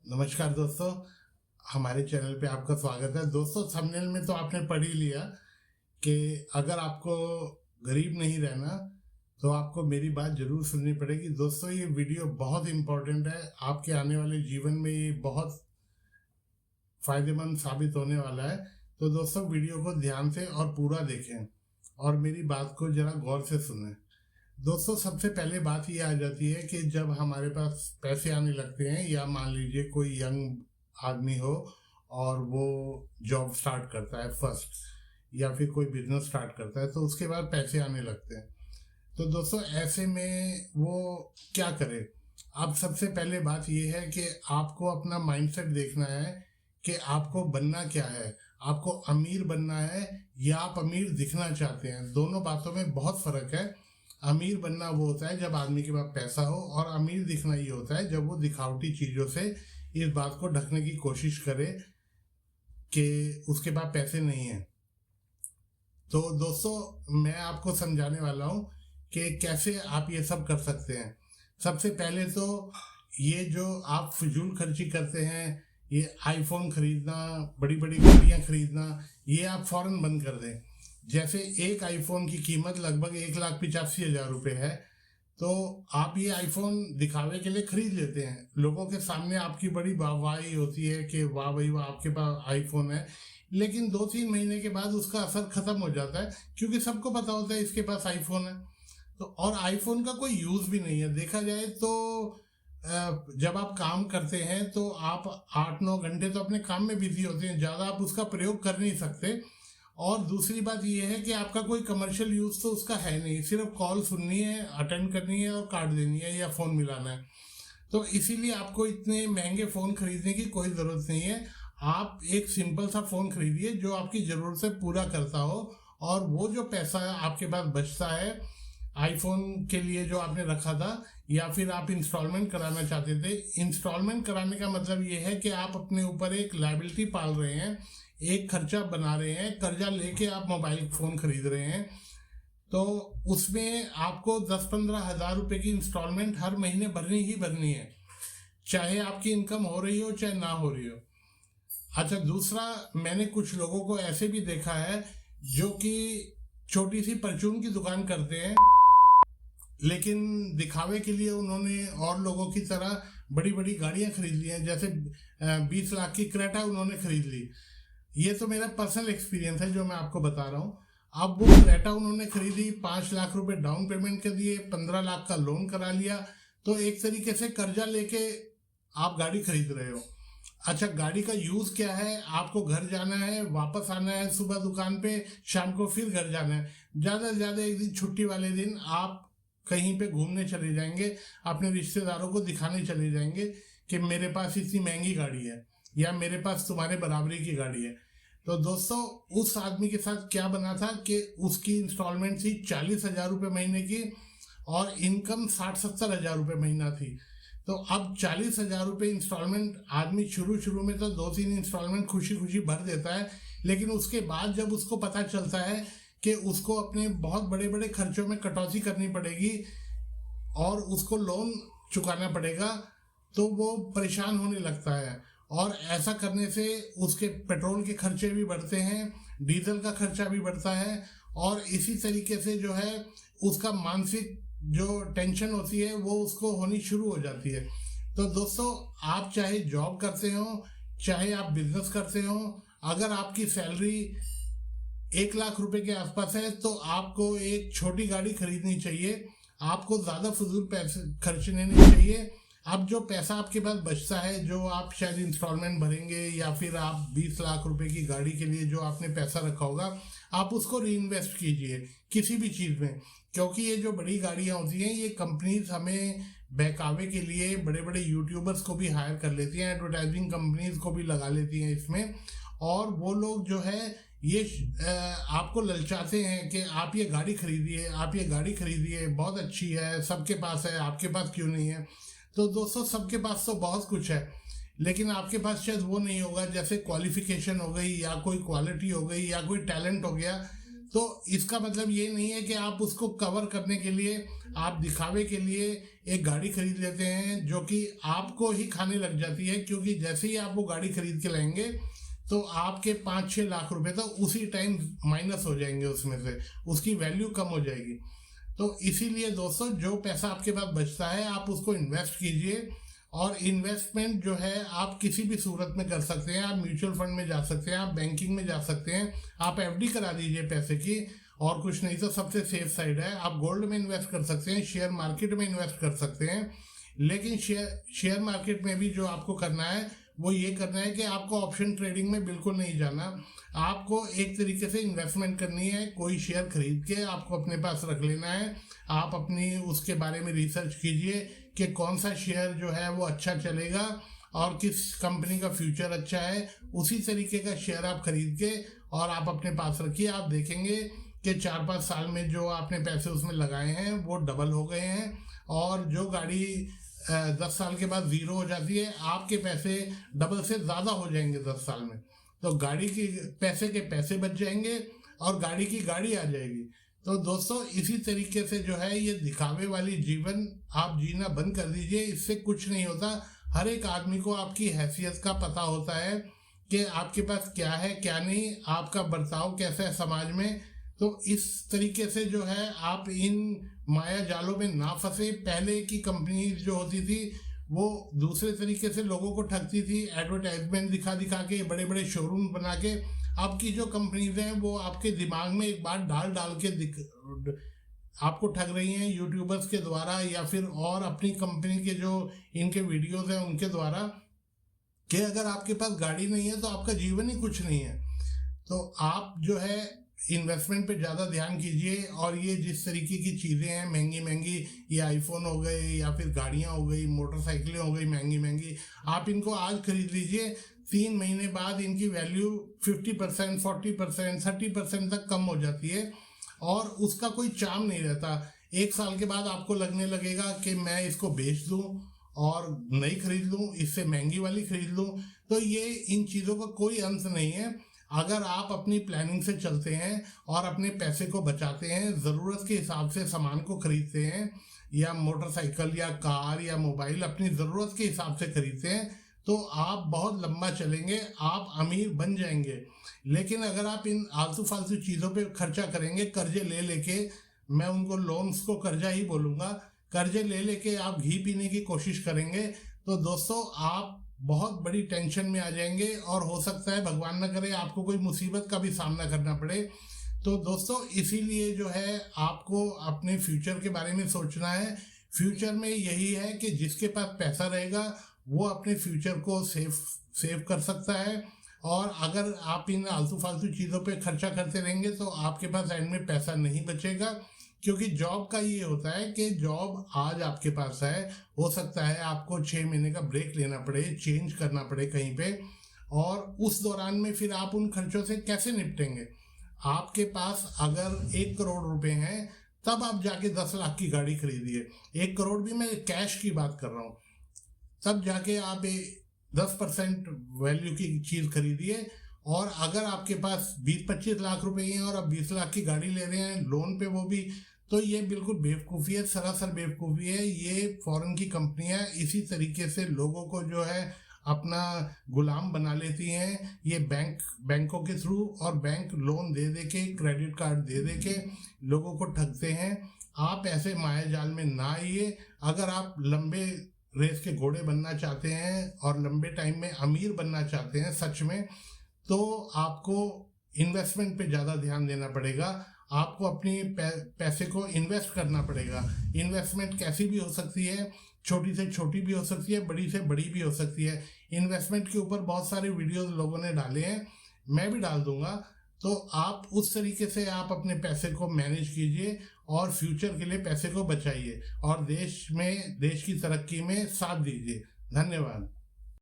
नमस्कार दोस्तों, हमारे चैनल पे आपका स्वागत है। दोस्तों, थंबनेल में तो आपने पढ़ ही लिया कि अगर आपको गरीब नहीं रहना तो आपको मेरी बात जरूर सुननी पड़ेगी। दोस्तों, ये वीडियो बहुत इम्पोर्टेंट है। आपके आने वाले जीवन में ये बहुत फायदेमंद साबित होने वाला है। तो दोस्तों, वीडियो को ध्यान से और पूरा देखें और मेरी बात को जरा गौर से सुनें। दोस्तों, सबसे पहले बात ये आ जाती है कि जब हमारे पास पैसे आने लगते हैं, या मान लीजिए कोई यंग आदमी हो और वो जॉब स्टार्ट करता है फर्स्ट, या फिर कोई बिजनेस स्टार्ट करता है, तो उसके बाद पैसे आने लगते हैं। तो दोस्तों, ऐसे में वो क्या करे? अब सबसे पहले बात ये है कि आपको अपना माइंडसेट देखना है कि आपको बनना क्या है। आपको अमीर बनना है या आप अमीर दिखना चाहते हैं? दोनों बातों में बहुत फर्क है। अमीर बनना वो होता है जब आदमी के पास पैसा हो, और अमीर दिखना ये होता है जब वो दिखावटी चीज़ों से इस बात को ढकने की कोशिश करे कि उसके पास पैसे नहीं हैं। तो दोस्तों, मैं आपको समझाने वाला हूँ कि कैसे आप ये सब कर सकते हैं। सबसे पहले तो ये जो आप फिजूल खर्ची करते हैं, ये आईफोन खरीदना, बड़ी बड़ी गाड़ियाँ खरीदना, ये आप फौरन बंद कर दें। जैसे एक आईफोन की कीमत लगभग 1,85,000 रुपये है, तो आप ये आईफोन दिखावे के लिए खरीद लेते हैं। लोगों के सामने आपकी बड़ी वाहवाही होती है कि वाह भाई वाह, आपके पास आईफोन है। लेकिन 2-3 महीने के बाद उसका असर खत्म हो जाता है, क्योंकि सबको पता होता है इसके पास आईफोन है। तो और आईफोन का कोई यूज़ भी नहीं है। देखा जाए तो जब आप काम करते हैं तो आप 8-9 घंटे तो अपने काम में बिजी होते हैं, ज़्यादा आप उसका प्रयोग कर नहीं सकते। और दूसरी बात यह है कि आपका कोई कमर्शियल यूज़ तो उसका है नहीं, सिर्फ कॉल सुननी है, अटेंड करनी है और काट देनी है, या फ़ोन मिलाना है। तो इसीलिए आपको इतने महंगे फ़ोन खरीदने की कोई ज़रूरत नहीं है। आप एक सिंपल सा फ़ोन खरीदिए जो आपकी ज़रूरत से पूरा करता हो, और वो जो पैसा आपके पास बचता है आईफोन के लिए जो आपने रखा था, या फिर आप इंस्टॉलमेंट कराना चाहते थे। इंस्टॉलमेंट कराने का मतलब ये है कि आप अपने ऊपर एक लायबिलिटी पाल रहे हैं, एक खर्चा बना रहे हैं। कर्जा लेके आप मोबाइल फ़ोन खरीद रहे हैं, तो उसमें आपको 10-15 हज़ार रुपये की इंस्टॉलमेंट हर महीने भरनी ही भरनी है, चाहे आपकी इनकम हो रही हो चाहे ना हो रही हो। अच्छा, दूसरा, मैंने कुछ लोगों को ऐसे भी देखा है जो कि छोटी सी परचून की दुकान करते हैं, लेकिन दिखावे के लिए उन्होंने और लोगों की तरह बड़ी बड़ी गाड़ियां खरीद ली हैं। जैसे 20 लाख की क्रेटा उन्होंने खरीद ली। ये तो मेरा पर्सनल एक्सपीरियंस है जो मैं आपको बता रहा हूँ। अब वो क्रेटा उन्होंने खरीदी, 5 लाख रुपए डाउन पेमेंट कर दिए, 15 लाख का लोन करा लिया। तो एक तरीके से कर्जा लेके आप गाड़ी खरीद रहे हो। अच्छा, गाड़ी का यूज़ क्या है? आपको घर जाना है, वापस आना है, सुबह दुकान पे, शाम को फिर घर जाना है। ज़्यादा से ज़्यादा एक दिन छुट्टी वाले दिन आप कहीं पे घूमने चले जाएंगे, अपने रिश्तेदारों को दिखाने चले जाएंगे कि मेरे पास इतनी महंगी गाड़ी है, या मेरे पास तुम्हारे बराबरी की गाड़ी है। तो दोस्तों, उस आदमी के साथ क्या बना था कि उसकी इंस्टॉलमेंट थी 40,000 रुपये महीने की, और इनकम 60-70 हज़ार रुपये महीना थी। तो अब 40,000 रुपये इंस्टॉलमेंट आदमी शुरू में तो 2-3 इंस्टॉलमेंट खुशी खुशी भर देता है, लेकिन उसके बाद जब उसको पता चलता है कि उसको अपने बहुत बड़े बड़े खर्चों में कटौती करनी पड़ेगी और उसको लोन चुकाना पड़ेगा, तो वो परेशान होने लगता है। और ऐसा करने से उसके पेट्रोल के खर्चे भी बढ़ते हैं, डीजल का खर्चा भी बढ़ता है, और इसी तरीके से जो है उसका मानसिक जो टेंशन होती है वो उसको होनी शुरू हो जाती है। तो दोस्तों, आप चाहे जॉब करते हो, चाहे आप बिजनेस करते हो, अगर आपकी सैलरी 1 लाख रुपए के आसपास है तो आपको एक छोटी गाड़ी खरीदनी चाहिए। आपको ज़्यादा फजूल पैसे खर्चने नहीं चाहिए। अब जो पैसा आपके पास बचता है, जो आप शायद इंस्टॉलमेंट भरेंगे, या फिर आप 20 लाख रुपए की गाड़ी के लिए जो आपने पैसा रखा होगा, आप उसको री इन्वेस्ट कीजिए किसी भी चीज़ में। क्योंकि ये जो बड़ी गाड़ियाँ होती हैं, ये कंपनीज हमें बहकावे के लिए बड़े बड़े यूट्यूबर्स को भी हायर कर लेती हैं, एडवर्टाइजिंग कंपनीज को भी लगा लेती हैं इसमें। और वो लोग जो है ये आपको ललचाते हैं कि आप ये गाड़ी खरीदिए, आप ये गाड़ी खरीदिए, बहुत अच्छी है, सबके पास है, आपके पास क्यों नहीं है? तो दोस्तों, सबके पास तो बहुत कुछ है, लेकिन आपके पास शायद वो नहीं होगा। जैसे क्वालिफिकेशन हो गई, या कोई क्वालिटी हो गई, या कोई टैलेंट हो गया। तो इसका मतलब ये नहीं है कि आप उसको कवर करने के लिए, आप दिखावे के लिए एक गाड़ी खरीद लेते हैं जो कि आपको ही खाने लग जाती है, क्योंकि जैसे ही आप वो गाड़ी खरीद के लाएंगे तो आपके 5-6 लाख रुपए तो उसी टाइम माइनस हो जाएंगे, उसमें से उसकी वैल्यू कम हो जाएगी। तो इसीलिए दोस्तों, जो पैसा आपके पास बचता है आप उसको इन्वेस्ट कीजिए। और इन्वेस्टमेंट जो है आप किसी भी सूरत में कर सकते हैं। आप म्यूचुअल फंड में जा सकते हैं, आप बैंकिंग में जा सकते हैं, आप एफडी करा दीजिए पैसे की, और कुछ नहीं तो सबसे सेफ साइड है आप गोल्ड में इन्वेस्ट कर सकते हैं, शेयर मार्केट में इन्वेस्ट कर सकते हैं। लेकिन शेयर मार्केट में भी जो आपको करना है वो ये करना है कि आपको ऑप्शन ट्रेडिंग में बिल्कुल नहीं जाना। आपको एक तरीके से इन्वेस्टमेंट करनी है, कोई शेयर खरीद के आपको अपने पास रख लेना है। आप अपनी उसके बारे में रिसर्च कीजिए कि कौन सा शेयर जो है वो अच्छा चलेगा और किस कंपनी का फ्यूचर अच्छा है, उसी तरीके का शेयर आप खरीद के और आप अपने पास रखिए। आप देखेंगे कि 4-5 साल में जो आपने पैसे उसमें लगाए हैं वो डबल हो गए हैं, और जो गाड़ी 10 साल के बाद जीरो हो जाती है, आपके पैसे डबल से ज़्यादा हो जाएंगे 10 साल में। तो गाड़ी की पैसे के पैसे बच जाएंगे और गाड़ी की गाड़ी आ जाएगी। तो दोस्तों, इसी तरीके से जो है ये दिखावे वाली जीवन आप जीना बंद कर दीजिए, इससे कुछ नहीं होता। हर एक आदमी को आपकी हैसियत का पता होता है कि आपके पास क्या है क्या नहीं, आपका बर्ताव कैसा है समाज में। तो इस तरीके से जो है आप इन माया जालों में ना फंसे। पहले की कंपनी जो होती थी वो दूसरे तरीके से लोगों को ठगती थी, एडवर्टाइजमेंट दिखा दिखा के, बड़े बड़े शोरूम बना के। अब की जो कंपनीज हैं वो आपके दिमाग में एक बात डाल डाल के आपको ठग रही हैं, यूट्यूबर्स के द्वारा या फिर और अपनी कंपनी के जो इनके वीडियोस हैं उनके द्वारा, कि अगर आपके पास गाड़ी नहीं है तो आपका जीवन ही कुछ नहीं है। तो आप जो है इन्वेस्टमेंट पे ज़्यादा ध्यान कीजिए। और ये जिस तरीके की चीज़ें हैं महंगी महंगी, ये आईफोन हो गए या फिर गाड़ियाँ हो गई, मोटरसाइकिलें हो गई महंगी महंगी, आप इनको आज खरीद लीजिए, 3 महीने बाद इनकी वैल्यू 50%, 40%, 30% तक कम हो जाती है और उसका कोई चार्म नहीं रहता। 1 साल के बाद आपको लगने लगेगा कि मैं इसको बेच दूं और नई खरीद लूं, इससे महंगी वाली खरीद लूं। तो ये इन चीज़ों का कोई अंत नहीं है। अगर आप अपनी प्लानिंग से चलते हैं और अपने पैसे को बचाते हैं, ज़रूरत के हिसाब से सामान को खरीदते हैं, या मोटरसाइकिल या कार या मोबाइल अपनी ज़रूरत के हिसाब से खरीदते हैं, तो आप बहुत लंबा चलेंगे, आप अमीर बन जाएंगे। लेकिन अगर आप इन आलतू फालतू चीज़ों पे खर्चा करेंगे, कर्जे ले लेके, मैं उनको लोन्स को कर्जा ही बोलूँगा, कर्जे ले लेके आप घी पीने की कोशिश करेंगे, तो दोस्तों आप बहुत बड़ी टेंशन में आ जाएंगे और हो सकता है भगवान न करे आपको कोई मुसीबत का भी सामना करना पड़े। तो दोस्तों, इसीलिए जो है आपको अपने फ्यूचर के बारे में सोचना है। फ्यूचर में यही है कि जिसके पास पैसा रहेगा वो अपने फ्यूचर को सेव कर सकता है। और अगर आप इन आलतू फालतू चीज़ों पे खर्चा करते रहेंगे तो आपके पास एंड में पैसा नहीं बचेगा। क्योंकि जॉब का ये होता है कि जॉब आज आपके पास है, हो सकता है आपको 6 महीने का ब्रेक लेना पड़े, चेंज करना पड़े कहीं पे, और उस दौरान में फिर आप उन खर्चों से कैसे निपटेंगे। आपके पास अगर 1 करोड़ रुपए हैं तब आप जाके 10 लाख की गाड़ी खरीदिए। 1 करोड़ भी मैं कैश की बात कर रहा हूँ। तब जाके आप 10% वैल्यू की चीज़ खरीदिए। और अगर आपके पास 20-25 लाख रुपए हैं और आप 20 लाख की गाड़ी ले रहे हैं लोन पे, वो भी, तो ये बिल्कुल बेवकूफ़ी है, सरासर बेवकूफ़ी है। ये फॉरेन की कंपनियां इसी तरीके से लोगों को जो है अपना गुलाम बना लेती हैं। ये बैंकों के थ्रू, और बैंक लोन दे दे के, क्रेडिट कार्ड दे दे के लोगों को ठगते हैं। आप ऐसे माया जाल में ना आइए। अगर आप लंबे रेस के घोड़े बनना चाहते हैं और लंबे टाइम में अमीर बनना चाहते हैं सच में, तो आपको इन्वेस्टमेंट पे ज़्यादा ध्यान देना पड़ेगा। आपको अपनी पैसे को इन्वेस्ट करना पड़ेगा। इन्वेस्टमेंट कैसी भी हो सकती है, छोटी से छोटी भी हो सकती है, बड़ी से बड़ी भी हो सकती है। इन्वेस्टमेंट के ऊपर बहुत सारे वीडियोस लोगों ने डाले हैं, मैं भी डाल दूंगा। तो आप उस तरीके से आप अपने पैसे को मैनेज कीजिए और फ्यूचर के लिए पैसे को बचाइए और देश की तरक्की में साथ दीजिए। धन्यवाद।